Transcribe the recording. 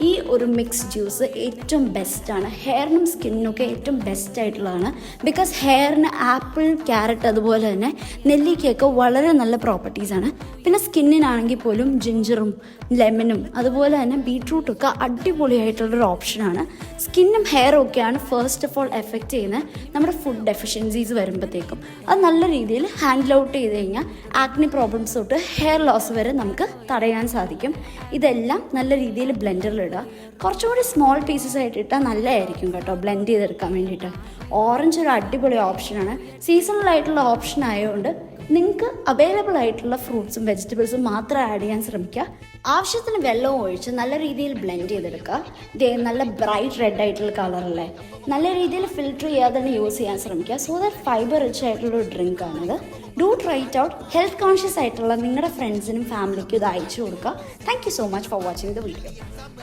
ഈ ഒരു mix juice ഏറ്റവും ബെസ്റ്റാണ്. ഹെയറിനും സ്കിന്നിനൊക്കെ ഏറ്റവും ബെസ്റ്റ് ആയിട്ടുള്ളതാണ്. ബിക്കോസ് ഹെയറിന് ആപ്പിൾ, ക്യാരറ്റ് അതുപോലെ തന്നെ നെല്ലിക്കയൊക്കെ വളരെ നല്ല പ്രോപ്പർട്ടീസാണ്. പിന്നെ സ്കിന്നിനാണെങ്കിൽ പോലും ജിഞ്ചറും ലെമണും അതുപോലെ തന്നെ ബീട്രൂട്ടൊക്കെ അടിപൊളിയായിട്ടുള്ളൊരു ഓപ്ഷനാണ്. സ്കിന്നും ഹെയറും ഒക്കെയാണ് ഫസ്റ്റ് ഓഫ് ഓൾ എഫക്റ്റ് ചെയ്യുന്നത് നമ്മുടെ ഫുഡ് ഡെഫിഷ്യൻസീസ് വരുമ്പോഴത്തേക്കും. അത് നല്ല രീതിയിൽ ഹാൻഡിൽ ഔട്ട് ചെയ്ത് കഴിഞ്ഞാൽ ആക്നി പ്രോബ്ലംസ് തൊട്ട് ഹെയർ ലോസ് വരെ നമുക്ക് തടയാൻ സാധിക്കും. ഇതെല്ലാം നല്ല രീതിയിൽ ബ്ലെൻഡറിലിടുക. കുറച്ചും കൂടി സ്മോൾ പീസസ് ആയിട്ട് ഇട്ടാൽ നല്ലതായിരിക്കും കേട്ടോ, ബ്ലെൻഡ് ചെയ്തെടുക്കാൻ വേണ്ടിയിട്ട്. ഓറഞ്ച് ഒരു അടിപൊളി ഓപ്ഷനാണ്. സീസണൽ ആയിട്ടുള്ള ഓപ്ഷൻ ആയതുകൊണ്ട് നിങ്ങൾക്ക് അവൈലബിൾ ആയിട്ടുള്ള ഫ്രൂട്ട്സും വെജിറ്റബിൾസും മാത്രം ആഡ് ചെയ്യാൻ ശ്രമിക്കുക. ആവശ്യത്തിന് വെള്ളവും ഒഴിച്ച് നല്ല രീതിയിൽ ബ്ലെൻഡ് ചെയ്തെടുക്കുക. ഇതേ നല്ല ബ്രൈറ്റ് റെഡ് ആയിട്ടുള്ള കളറല്ലേ, നല്ല രീതിയിൽ ഫിൽറ്റർ ചെയ്യാതെ തന്നെ യൂസ് ചെയ്യാൻ ശ്രമിക്കുക. സോ ദാറ്റ് ഫൈബർ റിച്ച് ആയിട്ടുള്ളൊരു ഡ്രിങ്ക് ആണിത്. Do try it out. Health conscious ആയിട്ടുള്ള നിങ്ങളുടെ ഫ്രണ്ട്സിനും ഫാമിലിക്കും ഇത് അയച്ചു കൊടുക്കുക. Thank you so much for watching the video.